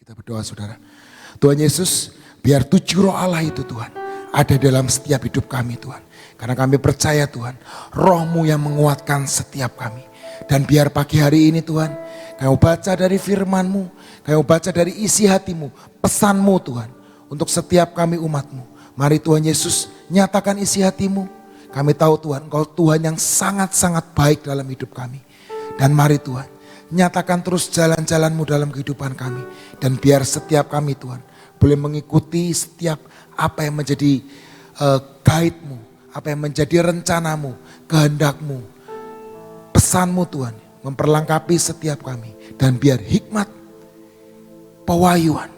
Kita berdoa saudara. Tuhan Yesus, biar 7 roh Allah itu Tuhan ada dalam setiap hidup kami Tuhan. Karena kami percaya Tuhan, roh-Mu yang menguatkan setiap kami. Dan biar pagi hari ini Tuhan, kami baca dari firman-Mu, kami baca dari isi hati-Mu, pesan-Mu Tuhan. Untuk setiap kami umat-Mu. Mari Tuhan Yesus nyatakan isi hati-Mu. Kami tahu Tuhan, Engkau Tuhan yang sangat-sangat baik dalam hidup kami. Dan mari Tuhan, nyatakan terus jalan-jalan-Mu dalam kehidupan kami. Dan biar setiap kami Tuhan boleh mengikuti setiap apa yang menjadi guide-Mu. Apa yang menjadi rencana-Mu, kehendak-Mu, pesan-Mu Tuhan. Memperlengkapi setiap kami. Dan biar hikmat, pewahyuan,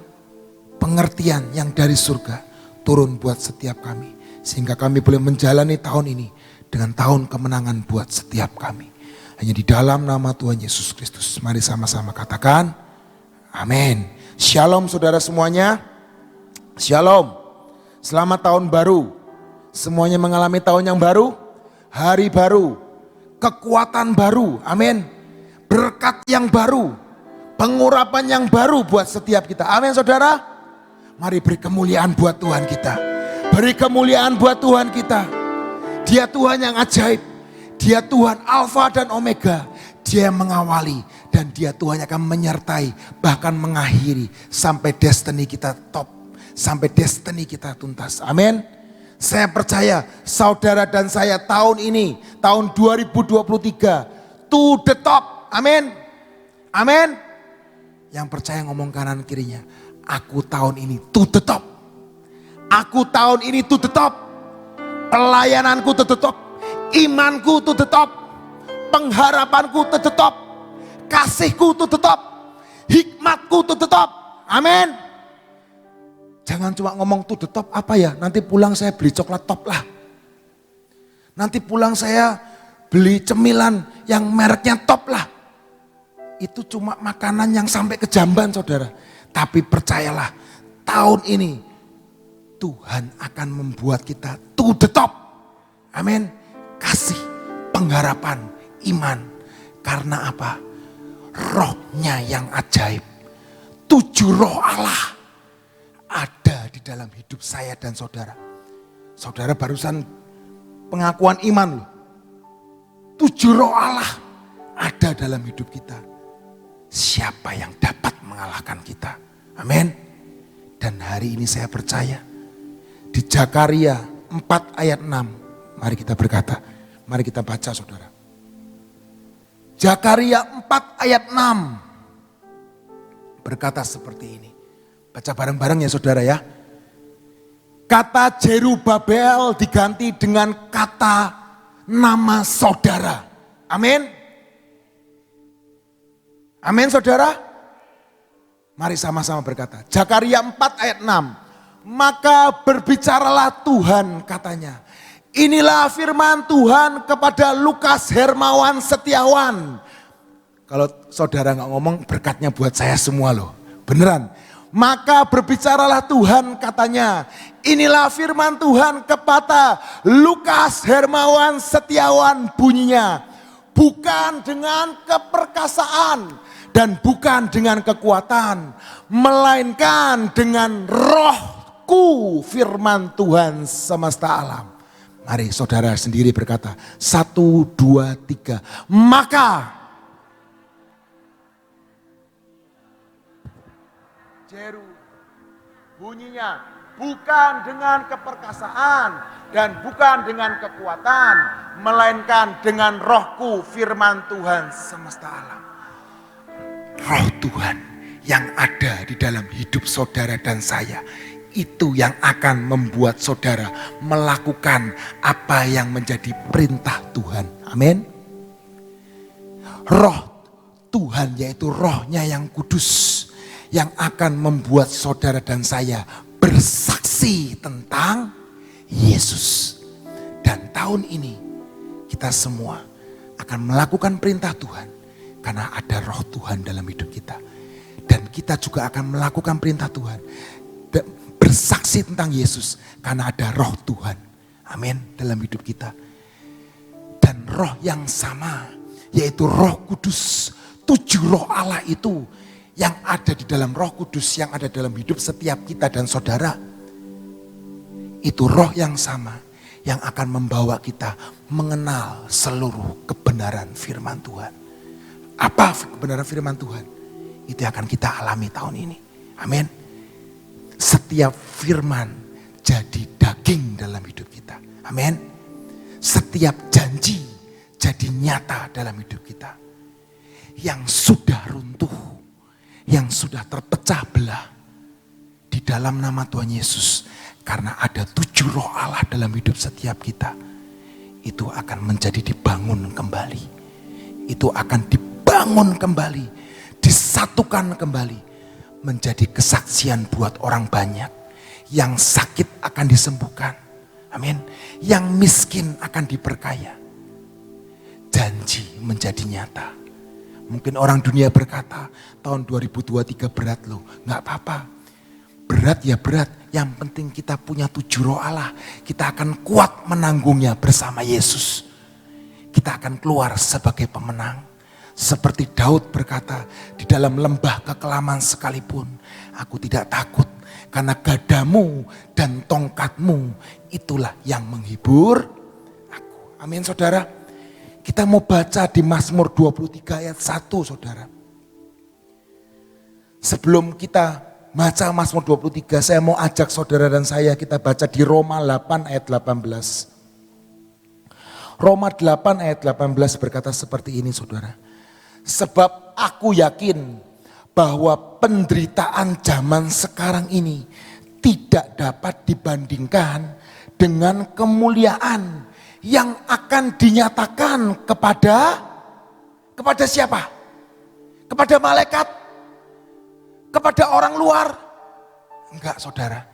pengertian yang dari surga turun buat setiap kami. Sehingga kami boleh menjalani tahun ini dengan tahun kemenangan buat setiap kami. Hanya di dalam nama Tuhan Yesus Kristus. Mari sama-sama katakan amin. Shalom saudara semuanya. Shalom. Selamat tahun baru. Semuanya mengalami tahun yang baru. Hari baru. Kekuatan baru. Amin. Berkat yang baru. Pengurapan yang baru buat setiap kita. Amin saudara. Mari beri kemuliaan buat Tuhan kita. Beri kemuliaan buat Tuhan kita. Dia Tuhan yang ajaib. Dia Tuhan Alfa dan Omega. Dia yang mengawali. Dan dia Tuhan yang akan menyertai. Bahkan mengakhiri. Sampai destiny kita top. Sampai destiny kita tuntas. Amin. Saya percaya saudara dan saya tahun ini. Tahun 2023. To the top. Amin. Amin. Yang percaya ngomong kanan kirinya. Aku tahun ini to the top. Aku tahun ini to the top. Pelayananku to the top. Imanku to the top. Pengharapanku to the top. Kasihku to the top. Hikmatku to the top. Amin. Jangan cuma ngomong to the top apa ya. Nanti pulang saya beli coklat top lah. Nanti pulang saya beli cemilan yang mereknya top lah. Itu cuma makanan yang sampai ke jamban saudara. Tapi percayalah tahun ini Tuhan akan membuat kita to the top. Amin. Kasih, pengharapan, iman. Karena apa? Rohnya yang ajaib. 7 roh Allah ada di dalam hidup saya dan saudara. Saudara barusan pengakuan iman loh. 7 roh Allah ada dalam hidup kita. Siapa yang dapat mengalahkan kita? Amin. Dan hari ini saya percaya di Zakaria 4 ayat 6. Mari kita berkata, mari kita baca saudara. Zakaria 4 ayat 6 berkata seperti ini. Baca bareng-bareng ya saudara ya. Kata Jerubabel diganti dengan kata nama saudara. Amin. Amin saudara. Mari sama-sama berkata. Zakaria 4 ayat 6. Maka berbicaralah Tuhan katanya. Inilah firman Tuhan kepada Lukas Hermawan Setiawan. Kalau saudara gak ngomong berkatnya buat saya semua loh. Beneran. Maka berbicaralah Tuhan katanya. Inilah firman Tuhan kepada Lukas Hermawan Setiawan bunyinya. Bukan dengan keperkasaan. Dan bukan dengan kekuatan. Melainkan dengan rohku firman Tuhan semesta alam. Mari saudara sendiri berkata. 1, 2, 3. Maka. Jeru. Bunyinya. Bukan dengan keperkasaan. Dan bukan dengan kekuatan. Melainkan dengan rohku firman Tuhan semesta alam. Roh Tuhan yang ada di dalam hidup saudara dan saya. Itu yang akan membuat saudara melakukan apa yang menjadi perintah Tuhan. Amin. Roh Tuhan yaitu rohnya yang kudus. Yang akan membuat saudara dan saya bersaksi tentang Yesus. Dan tahun ini kita semua akan melakukan perintah Tuhan. Karena ada roh Tuhan dalam hidup kita. Dan kita juga akan melakukan perintah Tuhan. Dan bersaksi tentang Yesus. Karena ada roh Tuhan. Amin. Dalam hidup kita. Dan roh yang sama. Yaitu roh kudus. 7 roh Allah itu. yang ada di dalam Roh Kudus, yang ada dalam hidup setiap kita dan saudara, itu roh yang sama yang akan membawa kita mengenal seluruh kebenaran firman Tuhan. Apa kebenaran firman Tuhan? Itu yang akan kita alami tahun ini. Amin. Setiap firman jadi daging dalam hidup kita. Amin. Setiap janji jadi nyata dalam hidup kita. Yang sudah runtuh, yang sudah terpecah belah di dalam nama Tuhan Yesus, karena ada 7 roh Allah dalam hidup setiap kita, itu akan menjadi dibangun kembali. Itu akan dibangun kembali, disatukan kembali, menjadi kesaksian buat orang banyak. Yang sakit akan disembuhkan, amin. Yang miskin akan diperkaya. Janji menjadi nyata. Mungkin orang dunia berkata, tahun 2023 berat loh. Gak apa-apa, berat ya berat. Yang penting kita punya 7 roh Allah. Kita akan kuat menanggungnya bersama Yesus. Kita akan keluar sebagai pemenang. Seperti Daud berkata, di dalam lembah kekelaman sekalipun, aku tidak takut. Karena gadamu dan tongkatmu itulah yang menghibur aku. Amin saudara. Kita mau baca di Mazmur 23 ayat 1 saudara. Sebelum kita baca Mazmur 23, saya mau ajak saudara dan saya kita baca di Roma 8 ayat 18. Roma 8 ayat 18 berkata seperti ini saudara. Sebab aku yakin bahwa penderitaan zaman sekarang ini tidak dapat dibandingkan dengan kemuliaan yang akan dinyatakan kepada siapa? Kepada malaikat? Kepada orang luar? Enggak saudara,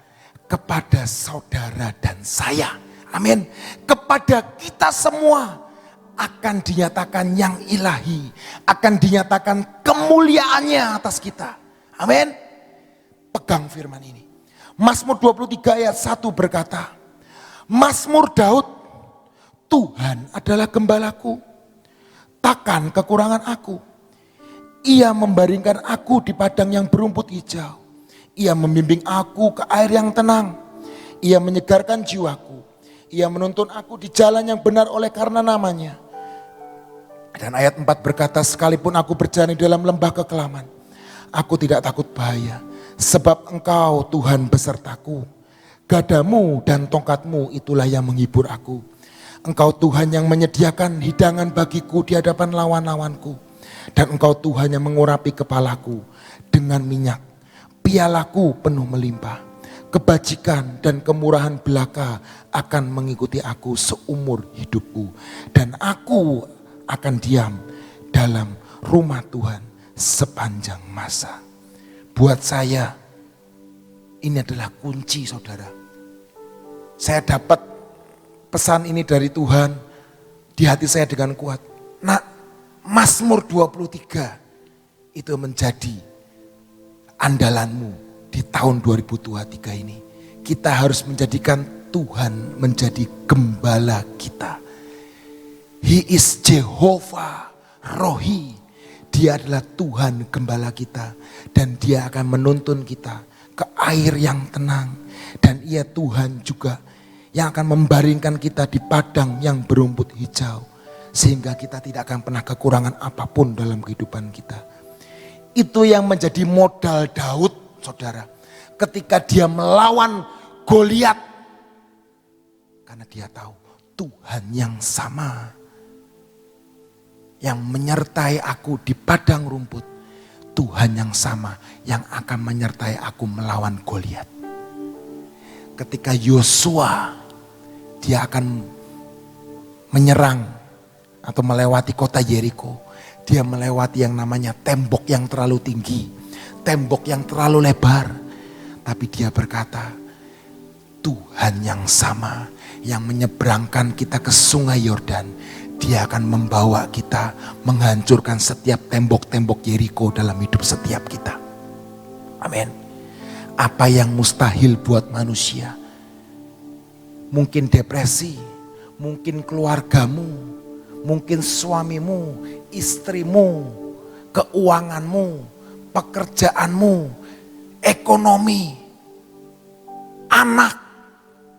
kepada saudara dan saya. Amin. Kepada kita semua akan dinyatakan yang ilahi, akan dinyatakan kemuliaannya atas kita. Amin. Pegang firman ini. Mazmur 23 ayat 1 berkata, Mazmur Daud, Tuhan adalah gembalaku, takkan kekurangan aku. Ia membaringkan aku di padang yang berumput hijau. Ia membimbing aku ke air yang tenang. Ia menyegarkan jiwaku. Ia menuntun aku di jalan yang benar oleh karena namanya. Dan ayat 4 berkata, sekalipun aku berjalan di dalam lembah kekelaman, aku tidak takut bahaya. Sebab engkau Tuhan besertaku. Gadamu dan tongkatmu itulah yang menghibur aku. Engkau Tuhan yang menyediakan hidangan bagiku di hadapan lawan-lawanku. Dan engkau Tuhan yang mengurapi kepalaku dengan minyak. Pialaku penuh melimpah. Kebajikan dan kemurahan belaka akan mengikuti aku seumur hidupku. Dan aku akan diam dalam rumah Tuhan sepanjang masa. Buat saya, ini adalah kunci saudara. Saya dapat pesan ini dari Tuhan di hati saya dengan kuat. Nah, Mazmur 23 itu menjadi andalanmu di tahun 2023 ini. Kita harus menjadikan Tuhan menjadi gembala kita. He is Jehovah Rohi. Dia adalah Tuhan gembala kita. Dan dia akan menuntun kita ke air yang tenang. Dan ia Tuhan juga yang akan membaringkan kita di padang yang berumput hijau. Sehingga kita tidak akan pernah kekurangan apapun dalam kehidupan kita. Itu yang menjadi modal Daud saudara. Ketika dia melawan Goliat. Karena dia tahu Tuhan yang sama. Yang menyertai aku di padang rumput. Tuhan yang sama yang akan menyertai aku melawan Goliat. Ketika Yosua dia akan menyerang atau melewati kota Yeriko. Dia melewati yang namanya tembok yang terlalu tinggi. Tembok yang terlalu lebar. Tapi dia berkata, Tuhan yang sama yang menyeberangkan kita ke sungai Yordan. Dia akan membawa kita menghancurkan setiap tembok-tembok Yeriko dalam hidup setiap kita. Amin. Apa yang mustahil buat manusia, mungkin depresi, mungkin keluargamu, mungkin suamimu, istrimu, keuanganmu, pekerjaanmu, ekonomi, anak,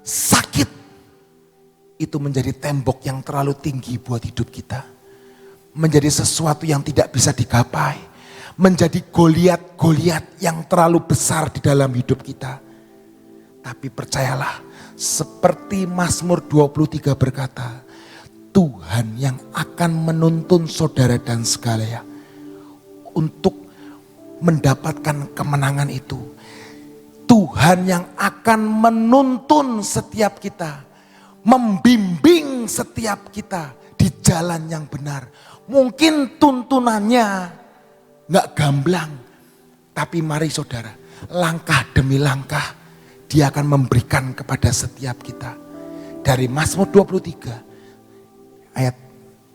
sakit, itu menjadi tembok yang terlalu tinggi buat hidup kita. Menjadi sesuatu yang tidak bisa digapai. Menjadi Goliat yang terlalu besar di dalam hidup kita. Tapi percayalah, seperti Mazmur 23 berkata, Tuhan yang akan menuntun saudara dan segala untuk mendapatkan kemenangan itu. Tuhan yang akan menuntun setiap kita, membimbing setiap kita di jalan yang benar. Mungkin tuntunannya gak gamblang, tapi mari saudara, langkah demi langkah Dia akan memberikan kepada setiap kita. Dari Mazmur 23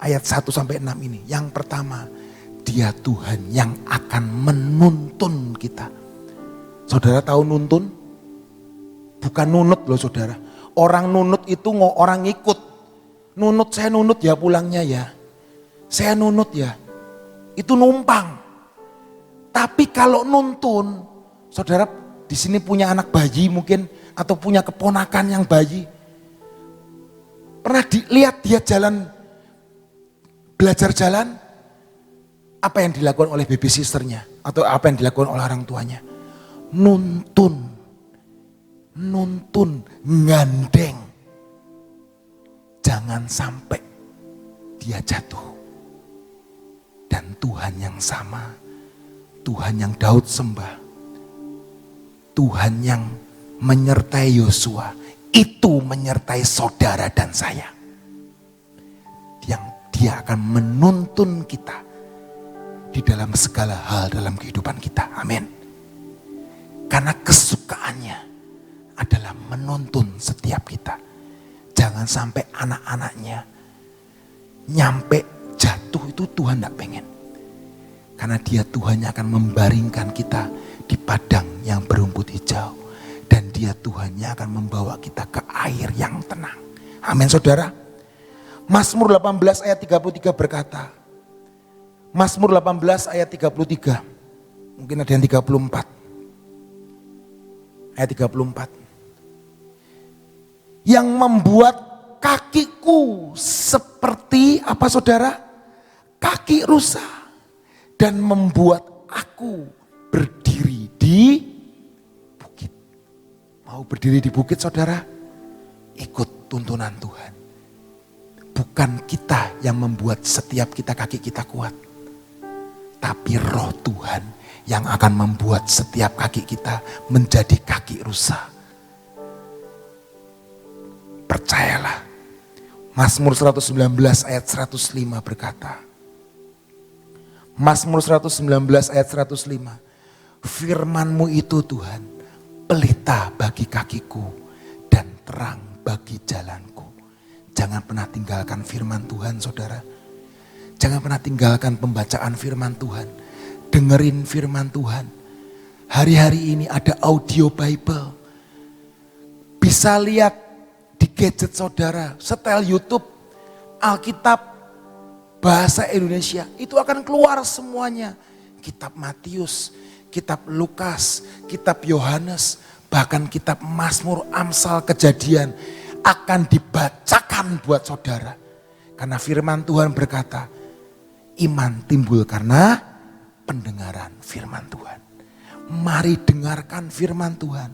ayat 1 sampai 6 ini, yang pertama, Dia Tuhan yang akan menuntun kita. Saudara tahu nuntun? Bukan nunut loh saudara. Orang nunut itu orang ikut. Nunut, saya nunut ya pulangnya ya. Saya nunut ya. Itu numpang. Tapi kalau nuntun, saudara di sini punya anak bayi mungkin, atau punya keponakan yang bayi. Pernah dilihat dia jalan, belajar jalan? Apa yang dilakukan oleh baby sisternya? Atau apa yang dilakukan oleh orang tuanya? Nuntun, ngandeng. Jangan sampai dia jatuh. Dan Tuhan yang sama, Tuhan yang Daud sembah, Tuhan yang menyertai Yosua, itu menyertai saudara dan saya. Yang Dia akan menuntun kita di dalam segala hal dalam kehidupan kita. Amin. Karena kesukaannya adalah menuntun setiap kita. Jangan sampai anak-anaknya nyampe jatuh, itu Tuhan tidak pengen. Karena Dia Tuhan yang akan membaringkan kita di padang yang berumput hijau. Dan Dia Tuhan yang akan membawa kita ke air yang tenang. Amin saudara. Mazmur 18 ayat 33 berkata. Mazmur 18 ayat 33. Mungkin ada yang 34. Ayat 34. Yang membuat kakiku seperti apa saudara? Kaki rusa. Dan membuat aku berdiri di bukit. Mau berdiri di bukit saudara? Ikut tuntunan Tuhan. Bukan kita yang membuat setiap kaki kita kuat. Tapi Roh Tuhan yang akan membuat setiap kaki kita menjadi kaki rusa. Percayalah. Mazmur 119 ayat 105 berkata. Mazmur 119 ayat 105. Firman-Mu itu Tuhan, pelita bagi kakiku dan terang bagi jalanku. Jangan pernah tinggalkan firman Tuhan saudara. Jangan pernah tinggalkan pembacaan firman Tuhan. Dengerin firman Tuhan. Hari-hari ini ada audio Bible. Bisa lihat di gadget saudara, setel YouTube, Alkitab, bahasa Indonesia. Itu akan keluar semuanya. Kitab Matius, kitab Lukas, kitab Yohanes, bahkan kitab Mazmur, Amsal, Kejadian akan dibacakan buat saudara. Karena firman Tuhan berkata, iman timbul karena pendengaran firman Tuhan. Mari dengarkan firman Tuhan.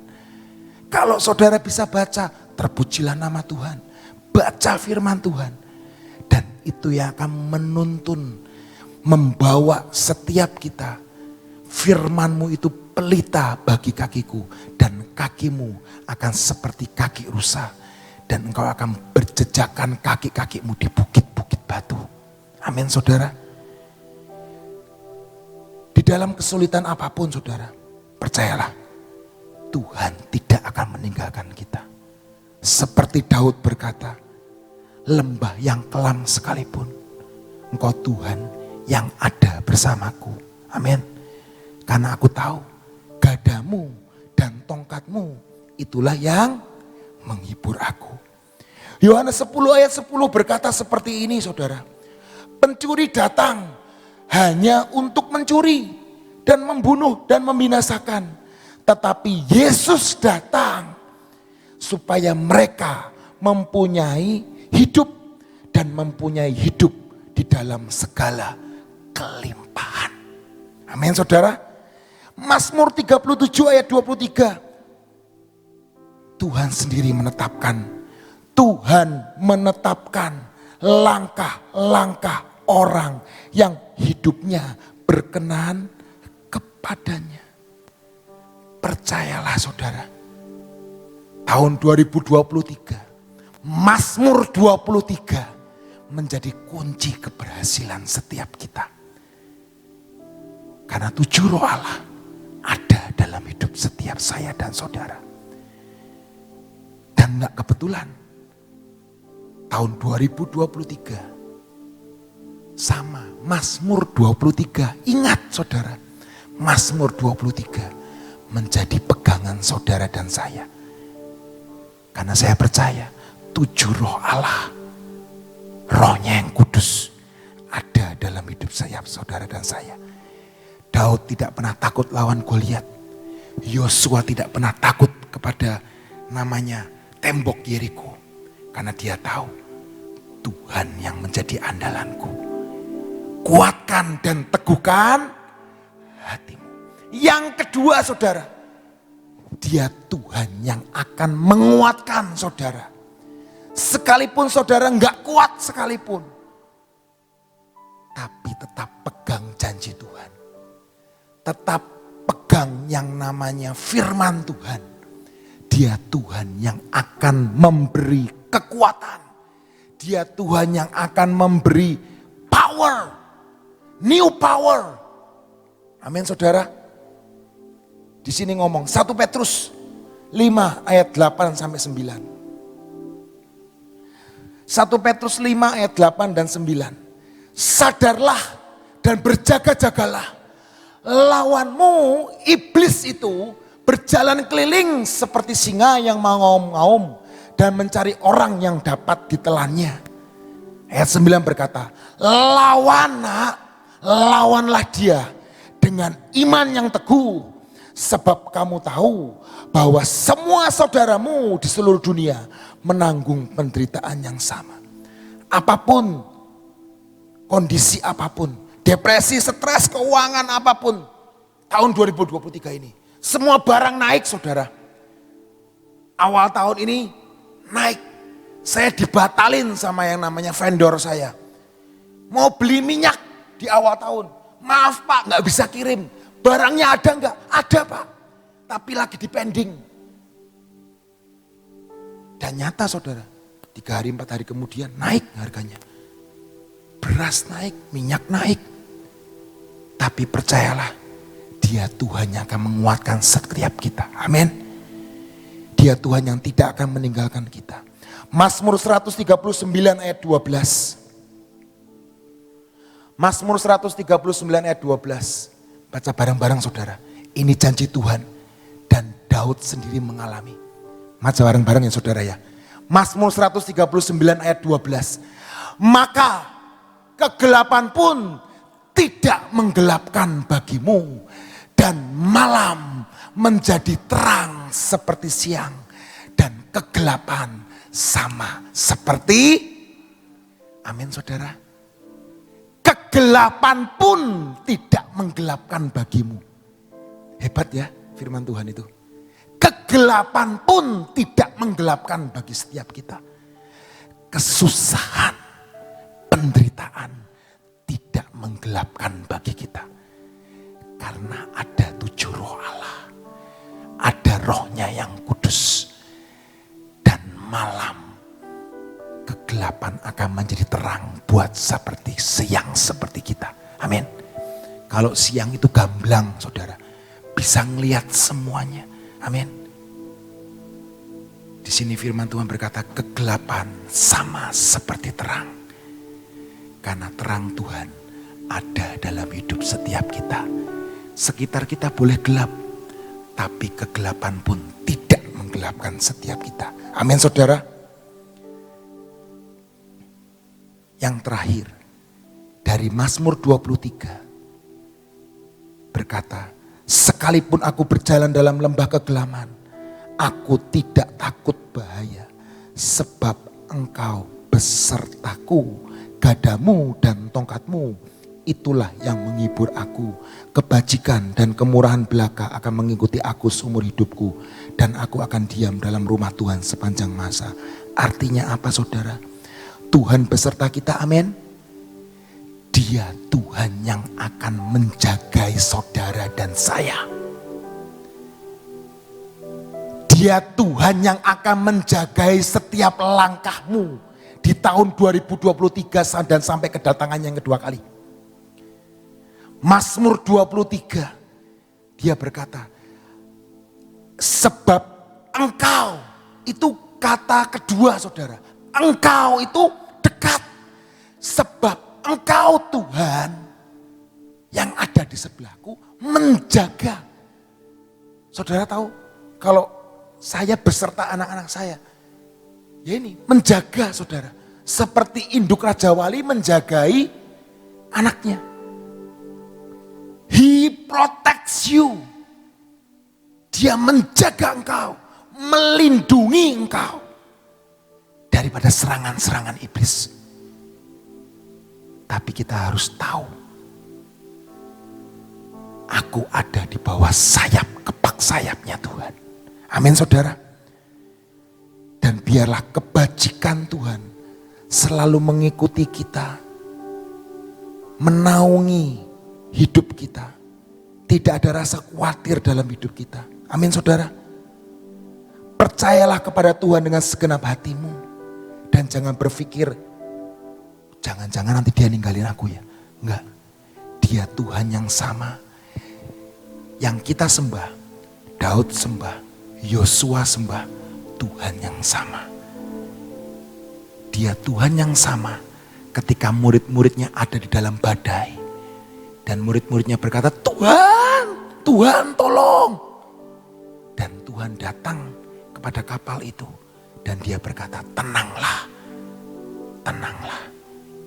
Kalau saudara bisa baca, terpujilah nama Tuhan. Baca firman Tuhan. Dan itu yang akan menuntun, membawa setiap kita. Firman-Mu itu pelita bagi kakiku. Dan kakimu akan seperti kaki rusa. Dan engkau akan berjejakan kaki-kakimu di bukit-bukit batu. Amin saudara. Di dalam kesulitan apapun saudara, percayalah Tuhan tidak akan meninggalkan kita. Seperti Daud berkata, lembah yang kelam sekalipun, Engkau Tuhan yang ada bersamaku. Amin. Karena aku tahu gadamu dan tongkatmu itulah yang menghibur aku. Yohanes 10 ayat 10 berkata seperti ini saudara. Pencuri datang hanya untuk mencuri dan membunuh dan membinasakan. Tetapi Yesus datang supaya mereka mempunyai hidup dan mempunyai hidup di dalam segala kelimpahan. Amin saudara. Mazmur 37 ayat 23. Tuhan sendiri menetapkan. Tuhan menetapkan langkah-langkah orang yang hidupnya berkenan kepadanya. Percayalah saudara. Tahun 2023. Mazmur 23 menjadi kunci keberhasilan setiap kita. Karena 7 roh Allah ada dalam hidup setiap saya dan saudara. Dan gak kebetulan tahun 2023 sama Mazmur 23. Ingat saudara, Mazmur 23 menjadi pegangan saudara dan saya. Karena saya percaya 7 roh Allah, rohnya yang kudus ada dalam hidup saya, saudara dan saya. Daud tidak pernah takut lawan Goliat. Yosua tidak pernah takut kepada namanya tembok Yeriko. Karena dia tahu Tuhan yang menjadi andalanku. Kuatkan dan teguhkan hatimu. Yang kedua saudara, dia Tuhan yang akan menguatkan saudara. Sekalipun saudara enggak kuat sekalipun, tapi tetap pegang janji Tuhan. Tetap pegang yang namanya firman Tuhan. Dia Tuhan yang akan memberi kekuatan. Dia Tuhan yang akan memberi power. New power. Amin saudara. Di sini ngomong 1 Petrus 5 ayat 8 sampai 9. 1 Petrus 5 ayat 8 dan 9. Sadarlah dan berjaga-jagalah. Lawanmu iblis itu berjalan keliling seperti singa yang mengaum-ngaum dan mencari orang yang dapat ditelannya. Ayat 9 berkata, lawanlah dia dengan iman yang teguh. Sebab kamu tahu bahwa semua saudaramu di seluruh dunia menanggung penderitaan yang sama. Apapun, kondisi apapun, depresi, stres, keuangan apapun, tahun 2023 ini. Semua barang naik saudara. Awal tahun ini naik. Saya dibatalin sama yang namanya vendor saya. Mau beli minyak di awal tahun. Maaf pak, gak bisa kirim. Barangnya ada enggak? Ada pak. Tapi lagi di pending. Dan nyata saudara. 3 hari 4 hari kemudian naik harganya. Beras naik, minyak naik. Tapi percayalah. Dia Tuhan yang akan menguatkan setiap kita. Amin. Dia Tuhan yang tidak akan meninggalkan kita. Mazmur 139 ayat 12. Mazmur 139 ayat 12. Baca bareng-bareng saudara. Ini janji Tuhan. Dan Daud sendiri mengalami. Baca bareng-bareng ya saudara ya. Mazmur 139 ayat 12. Maka kegelapan pun tidak menggelapkan bagimu. Dan malam menjadi terang seperti siang. Dan kegelapan sama seperti. Amin saudara. Kegelapan pun tidak menggelapkan bagimu. Hebat ya firman Tuhan itu. Kegelapan pun tidak menggelapkan bagi setiap kita. Kesusahan, penderitaan tidak menggelapkan bagi kita. Karena ada 7 roh Allah. Ada rohnya yang kudus. Dan malam kegelapan akan menjadi terang buat seperti siang seperti kita. Amin. Kalau siang itu gamblang saudara. Bisa ngelihat semuanya. Amin. Di sini firman Tuhan berkata kegelapan sama seperti terang. Karena terang Tuhan ada dalam hidup setiap kita. Sekitar kita boleh gelap. Tapi kegelapan pun tidak menggelapkan setiap kita. Amin saudara. Yang terakhir dari Mazmur 23. berkata, sekalipun aku berjalan dalam lembah kegelaman, aku tidak takut bahaya, sebab Engkau besertaku, gadamu dan tongkatmu, itulah yang menghibur aku. Kebajikan dan kemurahan belaka akan mengikuti aku seumur hidupku, dan aku akan diam dalam rumah Tuhan sepanjang masa. Artinya apa saudara? Tuhan beserta kita, amin. Dia Tuhan yang akan menjagai saudara dan saya. Dia Tuhan yang akan menjagai setiap langkahmu di tahun 2023 dan sampai kedatangannya yang kedua kali. Mazmur 23, dia berkata, sebab Engkau, itu kata kedua saudara, Engkau itu dekat. Sebab Engkau Tuhan yang ada di sebelahku menjaga. Saudara tahu kalau saya beserta anak-anak saya, ya ini menjaga saudara. Seperti induk Raja Wali menjagai anaknya. He protects you. Dia menjaga engkau, melindungi engkau daripada serangan-serangan iblis. Tapi kita harus tahu, aku ada di bawah sayap, kepak sayapnya Tuhan. Amin saudara. Dan biarlah kebajikan Tuhan selalu mengikuti kita, menaungi hidup kita. Tidak ada rasa khawatir dalam hidup kita. Amin saudara. Percayalah kepada Tuhan dengan segenap hatimu. Dan jangan berpikir, jangan-jangan nanti dia ninggalin aku ya. Enggak. Dia Tuhan yang sama. Yang kita sembah, Daud sembah, Yosua sembah, Tuhan yang sama. Dia Tuhan yang sama ketika murid-muridnya ada di dalam badai. Dan murid-muridnya berkata, Tuhan tolong. Dan Tuhan datang kepada kapal itu. Dan dia berkata, tenanglah,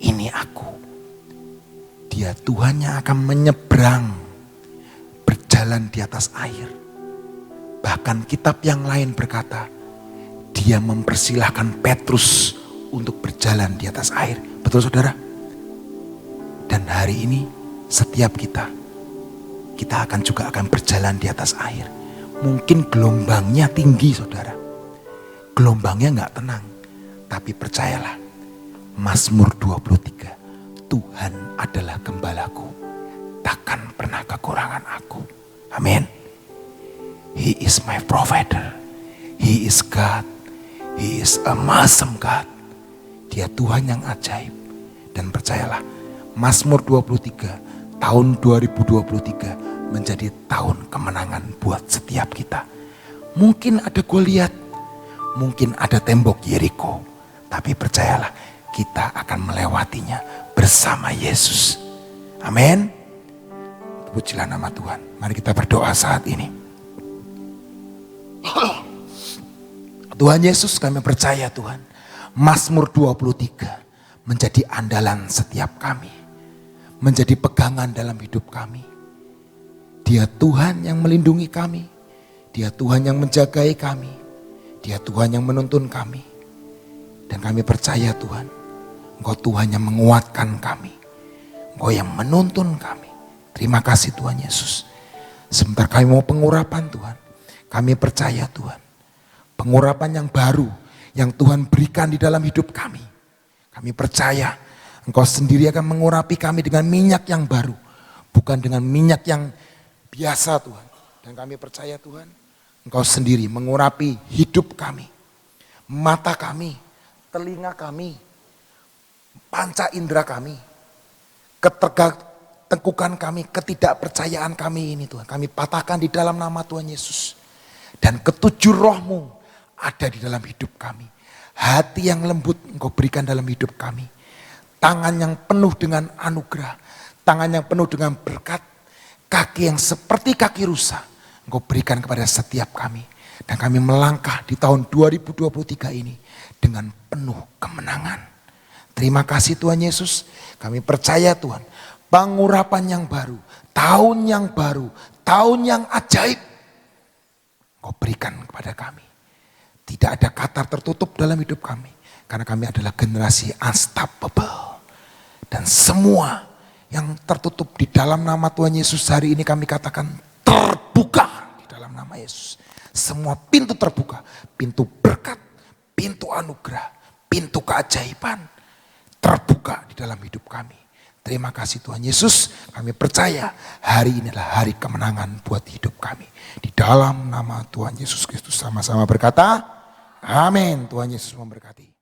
ini aku. Dia Tuhan yang akan menyeberang, berjalan di atas air. Bahkan kitab yang lain berkata, dia mempersilahkan Petrus untuk berjalan di atas air. Betul saudara? Dan hari ini setiap kita juga akan berjalan di atas air. Mungkin gelombangnya tinggi saudara. Gelombangnya gak tenang. Tapi percayalah, Mazmur 23, Tuhan adalah gembalaku. Takkan pernah kekurangan aku. Amin. He is my provider. He is God. He is a awesome God. Dia Tuhan yang ajaib. Dan percayalah, Mazmur 23 tahun 2023 menjadi tahun kemenangan buat setiap kita. Mungkin ada Goliat, mungkin ada tembok Yeriko, tapi percayalah kita akan melewatinya bersama Yesus. Amin. Pujilah nama Tuhan. Mari kita berdoa saat ini. Tuhan Yesus, kami percaya Tuhan, Mazmur 23 menjadi andalan setiap kami. Menjadi pegangan dalam hidup kami. Dia Tuhan yang melindungi kami. Dia Tuhan yang menjagai kami. Dia Tuhan yang menuntun kami. Dan kami percaya Tuhan, Engkau Tuhan yang menguatkan kami. Engkau yang menuntun kami. Terima kasih Tuhan Yesus. Sebentar kami mau pengurapan Tuhan. Kami percaya Tuhan, pengurapan yang baru yang Tuhan berikan di dalam hidup kami. Kami percaya Engkau sendiri akan mengurapi kami dengan minyak yang baru. Bukan dengan minyak yang biasa Tuhan. Dan kami percaya Tuhan, Engkau sendiri mengurapi hidup kami. Mata kami, telinga kami, panca indera kami. Ketertengkukan kami, ketidakpercayaan kami ini Tuhan. Kami patahkan di dalam nama Tuhan Yesus. Dan ketujuh roh-Mu ada di dalam hidup kami. Hati yang lembut Engkau berikan dalam hidup kami. Tangan yang penuh dengan anugerah, tangan yang penuh dengan berkat, kaki yang seperti kaki rusa, Engkau berikan kepada setiap kami. Dan kami melangkah di tahun 2023 ini dengan penuh kemenangan. Terima kasih Tuhan Yesus, kami percaya Tuhan, pengurapan yang baru, tahun yang baru, tahun yang ajaib. Kau berikan kepada kami. Tidak ada kata tertutup dalam hidup kami. Karena kami adalah generasi unstoppable. Dan semua yang tertutup di dalam nama Tuhan Yesus hari ini kami katakan terbuka di dalam nama Yesus. Semua pintu terbuka. Pintu berkat, pintu anugerah, pintu keajaiban terbuka di dalam hidup kami. Terima kasih Tuhan Yesus, kami percaya hari ini adalah hari kemenangan buat hidup kami. Di dalam nama Tuhan Yesus Kristus sama-sama berkata, amin. Tuhan Yesus memberkati.